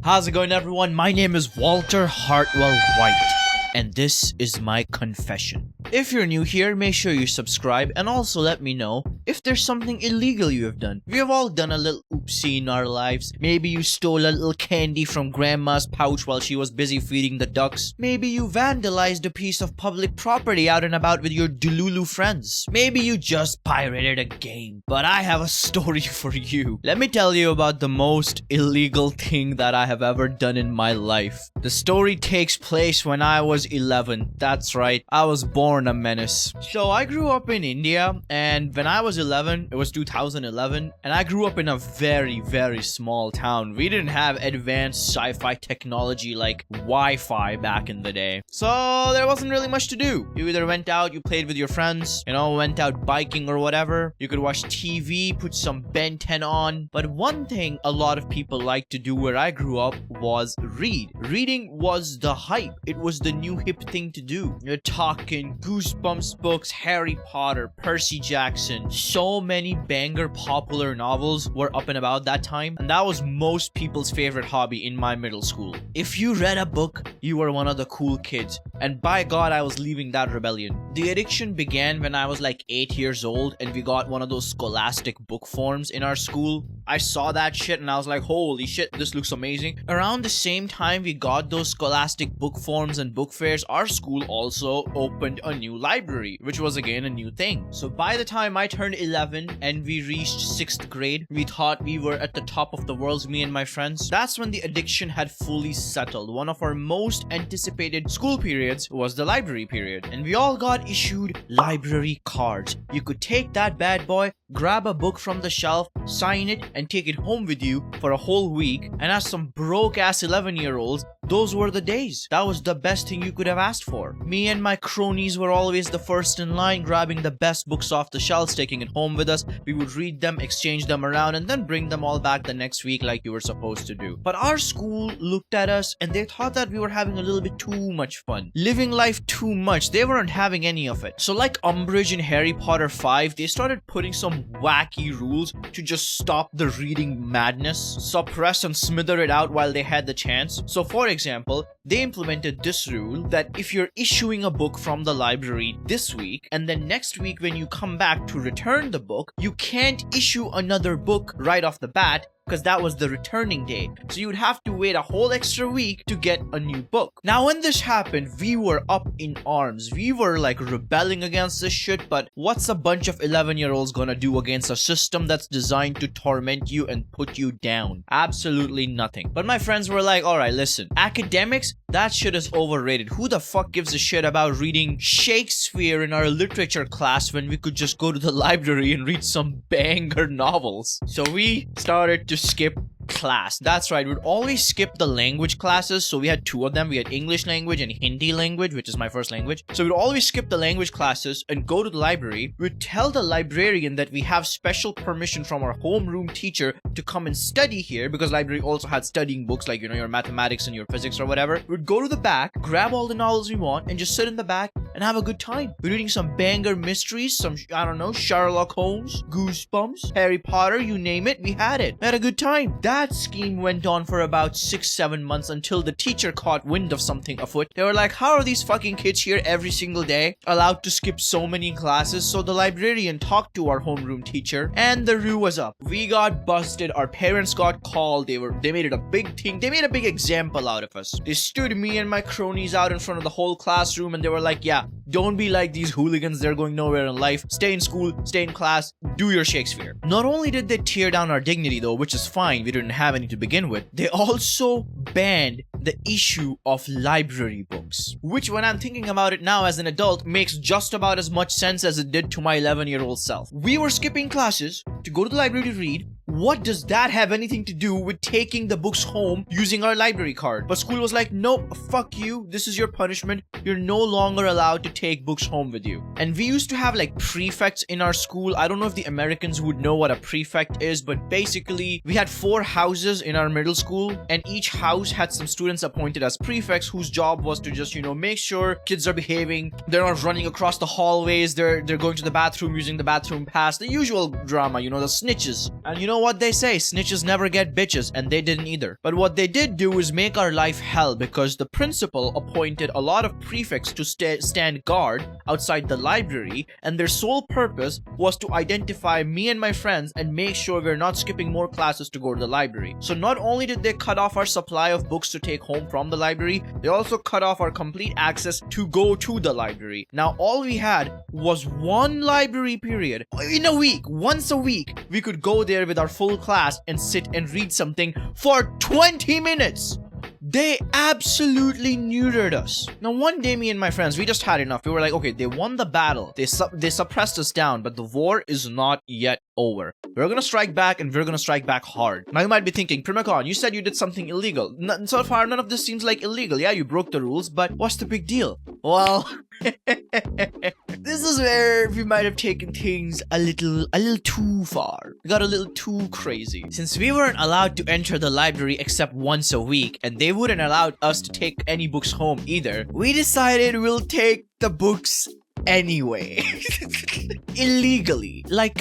How's it going, everyone? My name is Walter Hartwell White, and this is my confession. If you're new here, make sure you subscribe and also let me know if there's something illegal you have done. We have all done a little oopsie in our lives. Maybe you stole a little candy from grandma's pouch while she was busy feeding the ducks. Maybe you vandalized a piece of public property out and about with your Delulu friends. Maybe you just pirated a game. But I have a story for you. Let me tell you about the most illegal thing that I have ever done in my life. The story takes place when I was 11. That's right, I was born a menace. So I grew up in India, and when I was 11, it was 2011, and I grew up in a very small town. We didn't have advanced sci-fi technology like Wi-Fi back in the day. So there wasn't really much to do. You either went out, you played with your friends, went out biking or whatever. You could watch TV, put some Ben 10 on. But one thing a lot of people liked to do where I grew up was read. Reading was the hype. It was the new hip thing to do. You're talking Goosebumps books, Harry Potter, Percy Jackson. So many banger popular novels were up and about that time, and that was most people's favorite hobby in my middle school. If you read a book, you were one of the cool kids, and by God, I was leaving that rebellion. The addiction began when I was like 8 years old, and we got one of those scholastic book forms in our school. I saw that shit and I was like, holy shit, this looks amazing. Around the same time we got those scholastic book forms and book fairs, our school also opened a new library, which was again a new thing. So by the time I turned 11 and we reached 6th grade, we thought we were at the top of the world, me and my friends. That's when the addiction had fully settled. One of our most anticipated school periods was the library period, and we all got issued library cards. You could take that bad boy, grab a book from the shelf, sign it, and take it home with you for a whole week. And as some broke-ass 11-year-olds, those were the days. That was the best thing you could have asked for. Me and my cronies were always the first in line, grabbing the best books off the shelves, taking it home with us. We would read them, exchange them around, and then bring them all back the next week like you were supposed to do. But our school looked at us and they thought that we were having a little bit too much fun. Living life too much. They weren't having any of it. So like Umbridge in Harry Potter 5, they started putting some wacky rules to just stop the reading madness, suppress and smother it out while they had the chance. So for example, they implemented this rule that if you're issuing a book from the library this week, and then next week when you come back to return the book, you can't issue another book right off the bat, because that was the returning day. So you would have to wait a whole extra week to get a new book. Now when this happened, we were up in arms. We were like rebelling against this shit, but what's a bunch of 11-year-olds gonna do against a system that's designed to torment you and put you down? Absolutely nothing. But my friends were like, alright, listen, academics, that shit is overrated. Who the fuck gives a shit about reading Shakespeare in our literature class when we could just go to the library and read some banger novels? So we started to skip class. That's right, we'd always skip the language classes. So we had two of them. We had English language and Hindi language, which is my first language. So we'd always skip the language classes and go to the library. We'd tell the librarian that we have special permission from our homeroom teacher to come and study here, because library also had studying books like, your mathematics and your physics or whatever. We'd go to the back, grab all the novels we want, and just sit in the back and have a good time. We're reading some banger mysteries, some, Sherlock Holmes, Goosebumps, Harry Potter, you name it, we had it. We had a good time. That scheme went on for about 6-7 months until the teacher caught wind of something afoot. They were like, how are these fucking kids here every single day, allowed to skip so many classes? So the librarian talked to our homeroom teacher, and the rue was up. We got busted, our parents got called, they made it a big thing, they made a big example out of us. They stood me and my cronies out in front of the whole classroom, and they were like, yeah, don't be like these hooligans, they're going nowhere in life. Stay in school, stay in class, do your Shakespeare. Not only did they tear down our dignity though, which is fine, we didn't have any to begin with, they also banned the issue of library books, which when I'm thinking about it now as an adult makes just about as much sense as it did to my 11-year-old self. We were skipping classes to go to the library to read. What does that have anything to do with taking the books home using our library card? But school was like, nope, fuck you, this is your punishment, you're no longer allowed to take books home with you. And we used to have like prefects in our school. I don't know if the Americans would know what a prefect is, but basically we had 4 houses in our middle school, and each house had some students appointed as prefects whose job was to just, make sure kids are behaving, they're not running across the hallways, they're going to the bathroom using the bathroom pass, the usual drama, the snitches. And know what they say, snitches never get bitches, and they didn't either. But what they did do is make our life hell, because the principal appointed a lot of prefects to stand guard outside the library, and their sole purpose was to identify me and my friends and make sure we're not skipping more classes to go to the library. So not only did they cut off our supply of books to take home from the library, they also cut off our complete access to go to the library. Now all we had was one library period in a week. Once a week we could go there with our full class and sit and read something for 20 minutes. They absolutely neutered us. Now one day, me and my friends, we just had enough. We were like, okay, they won the battle. They suppressed us down, but the war is not yet over. We're gonna strike back, and we're gonna strike back hard. Now you might be thinking, Primacon, you said you did something illegal. So far, none of this seems like illegal. Yeah, you broke the rules, but what's the big deal? Well, this is where we might have taken things a little too far. We got a little too crazy. Since we weren't allowed to enter the library except once a week, and they wouldn't allow us to take any books home either, we decided we'll take the books anyway. Illegally. Like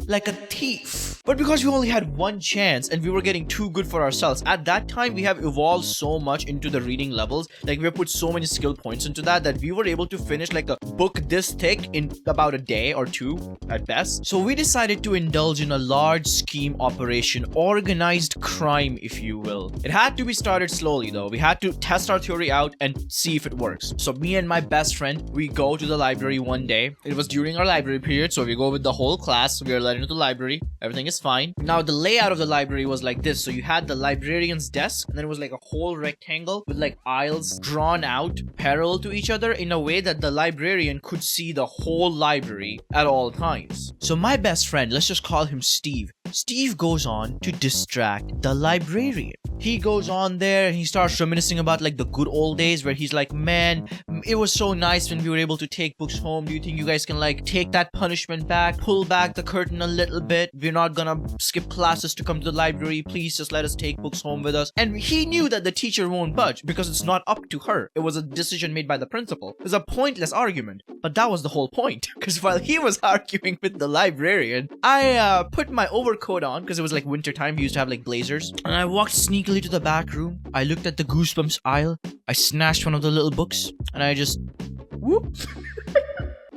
like a thief. But because we only had one chance and we were getting too good for ourselves, at that time we have evolved so much into the reading levels, like we have put so many skill points into that we were able to finish like a book this thick in about a day or two at best. So we decided to indulge in a large scheme operation, organized crime if you will. It had to be started slowly though. We had to test our theory out and see if it works. So me and my best friend, we go to the library one day. It was during our library period, so we go with the whole class. We are led into the library. Everything is fine. Now the layout of the library was like this. So you had the librarian's desk, and then it was like a whole rectangle with like aisles drawn out parallel to each other in a way that the librarian could see the whole library at all times. So my best friend, let's just call him Steve. Steve goes on to distract the librarian. He goes on there and he starts reminiscing about like the good old days where he's like, man, it was so nice when we were able to take books home. Do you think you guys can like take that punishment back, pull back the curtain a little bit? We're not gonna skip classes to come to the library. Please just let us take books home with us. And he knew that the teacher won't budge because it's not up to her. It was a decision made by the principal. It was a pointless argument, but that was the whole point. Because while he was arguing with the librarian, I put my overcoat on because it was like winter time. We used to have like blazers, and I walked sneakily to the back room. I looked at the Goosebumps aisle. I snatched one of the little books and I just whoop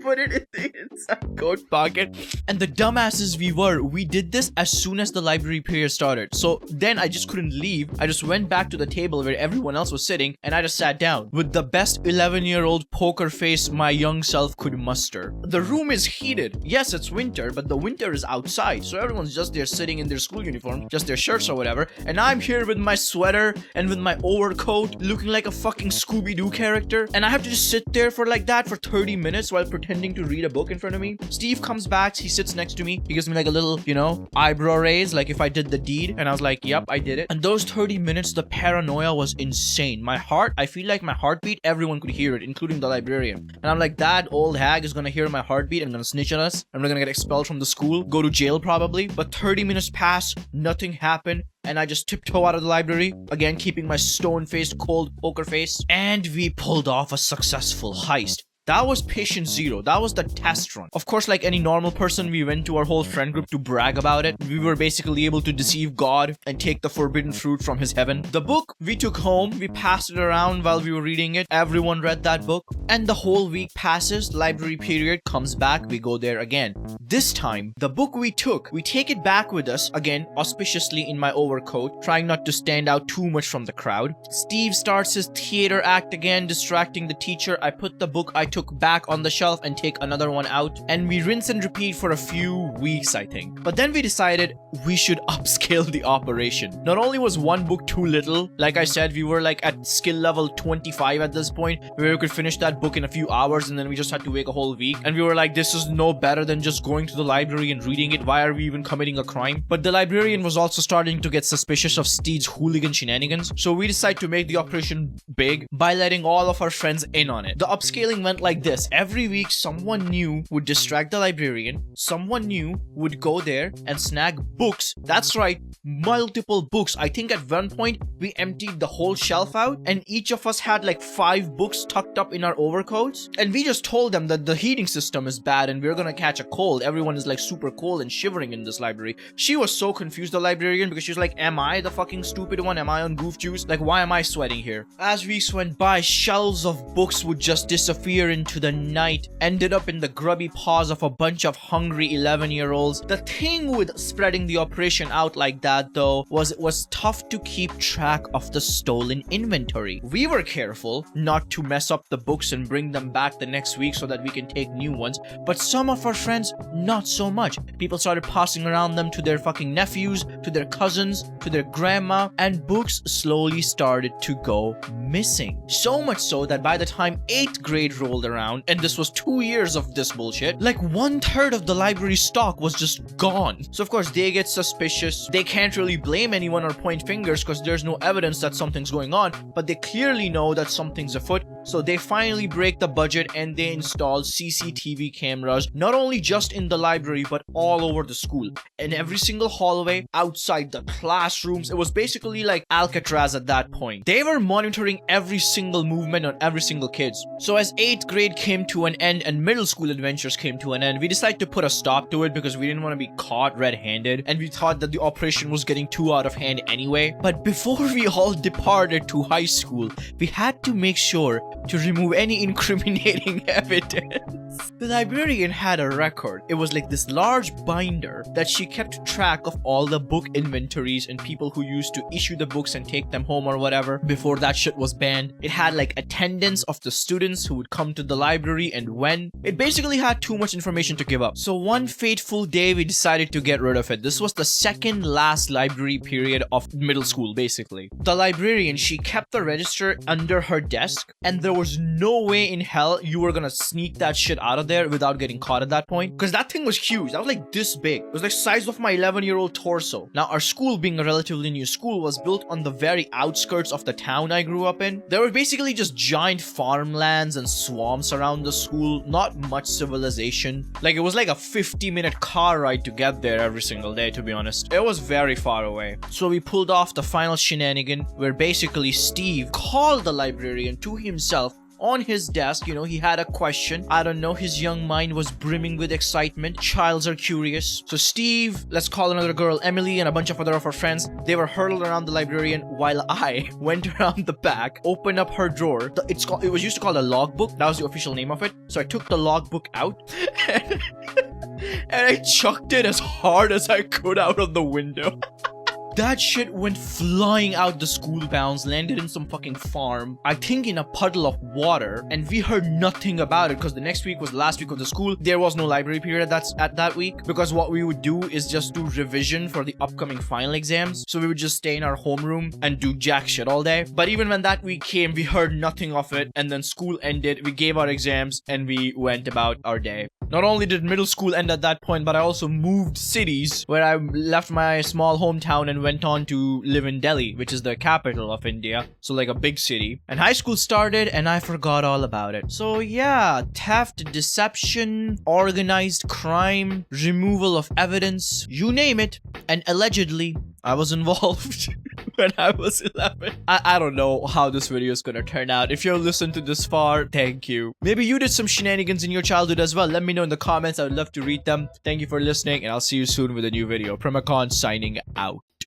put it in the inside coat pocket. And the dumbasses we were, we did this as soon as the library period started. So then I just couldn't leave. I just went back to the table where everyone else was sitting, and I just sat down with the best 11-year-old poker face my young self could muster. The room is heated. Yes, it's winter, but the winter is outside, so everyone's just there sitting in their school uniform, just their shirts or whatever, and I'm here with my sweater and with my overcoat looking like a fucking Scooby-Doo character, and I have to just sit there for like that for 30 minutes while pretending to read a book in front of me. Steve comes back, he sits next to me, he gives me like a little, eyebrow raise, like if I did the deed, and I was like, yep, I did it. And those 30 minutes, the paranoia was insane. My heart, I feel like my heartbeat, everyone could hear it, including the librarian. And I'm like, that old hag is gonna hear my heartbeat and gonna snitch on us, and we're gonna get expelled from the school, go to jail probably. But 30 minutes pass, nothing happened, and I just tiptoe out of the library, again keeping my stone-faced, cold poker face, and we pulled off a successful heist. That was patient zero. That was the test run. Of course, like any normal person, we went to our whole friend group to brag about it. We were basically able to deceive God and take the forbidden fruit from his heaven. The book we took home, we passed it around while we were reading it. Everyone read that book. And the whole week passes, library period comes back, we go there again. This time, the book we took, we take it back with us, again, auspiciously in my overcoat, trying not to stand out too much from the crowd. Steve starts his theater act again, distracting the teacher. I put the book I took back on the shelf and take another one out, and we rinse and repeat for a few weeks, I think. But then we decided we should upscale the operation. Not only was one book too little, like I said, we were like at skill level 25 at this point, where we could finish that book in a few hours, and then we just had to wait a whole week. And we were like, this is no better than just going to the library and reading it. Why are we even committing a crime? But the librarian was also starting to get suspicious of Steve's hooligan shenanigans, so we decided to make the operation big by letting all of our friends in on it. The upscaling went like like this. Every week, someone new would distract the librarian. Someone new would go there and snag books. That's right, multiple books. I think at one point, we emptied the whole shelf out and each of us had like 5 books tucked up in our overcoats. And we just told them that the heating system is bad and we're gonna catch a cold. Everyone is like super cold and shivering in this library. She was so confused, the librarian, because she was like, am I the fucking stupid one? Am I on goof juice? Like, why am I sweating here? As weeks went by, shelves of books would just disappear into the night, ended up in the grubby paws of a bunch of hungry 11-year-olds. The thing with spreading the operation out like that though was it was tough to keep track of the stolen inventory. We were careful not to mess up the books and bring them back the next week so that we can take new ones, but some of our friends, not so much. People started passing around them to their fucking nephews, to their cousins, to their grandma, and books slowly started to go missing. So much so that by the time 8th grade rolled around, and this was 2 years of this bullshit, like 1/3 of the library stock was just gone. So of course they get suspicious. They can't really blame anyone or point fingers because there's no evidence that something's going on, but they clearly know that something's afoot. So they finally break the budget and they install CCTV cameras, not only just in the library, but all over the school. In every single hallway, outside the classrooms. It was basically like Alcatraz at that point. They were monitoring every single movement on every single kids. So as 8th grade came to an end and middle school adventures came to an end, we decided to put a stop to it because we didn't want to be caught red-handed, and we thought that the operation was getting too out of hand anyway. But before we all departed to high school, we had to make sure to remove any incriminating evidence. The librarian had a record. It was like this large binder that she kept track of all the book inventories and people who used to issue the books and take them home or whatever before that shit was banned. It had like attendance of the students who would come to the library and when. It basically had too much information to give up. So one fateful day we decided to get rid of it. This was the second last library period of middle school basically. The librarian, she kept the register under her desk and there was no way in hell you were gonna sneak that shit out of there without getting caught at that point, because that thing was huge. That was like this big. It was like size of my 11-year-old torso. Now our school, being a relatively new school, was built on the very outskirts of the town I grew up in. There were basically just giant farmlands and swamps around the school, not much civilization. Like it was like a 50-minute car ride to get there every single day, to be honest. It was very far away. So we pulled off the final shenanigan where basically Steve called the librarian to himself on his desk. You know, he had a question. I don't know, his young mind was brimming with excitement. Childs are curious. So Steve, let's call another girl, Emily, and a bunch of other of her friends, they were hurtled around the librarian while I went around the back, opened up her drawer. It was used to call a logbook. That was the official name of it. So I took the logbook out and I chucked it as hard as I could out of the window. That shit went flying out the school bounds, landed in some fucking farm, I think in a puddle of water, and we heard nothing about it because the next week was the last week of the school. There was no library period at that week because what we would do is just do revision for the upcoming final exams. So we would just stay in our homeroom and do jack shit all day. But even when that week came, we heard nothing of it, and then school ended, we gave our exams, and we went about our day. Not only did middle school end at that point, but I also moved cities where I left my small hometown and went on to live in Delhi, which is the capital of India. So like a big city. And high school started and I forgot all about it. So yeah, theft, deception, organized crime, removal of evidence, you name it. And allegedly, I was involved when I was 11. I don't know how this video is gonna turn out. If you're listening to this far, thank you. Maybe you did some shenanigans in your childhood as well. Let me know in the comments. I would love to read them. Thank you for listening, and I'll see you soon with a new video. Primacon signing out.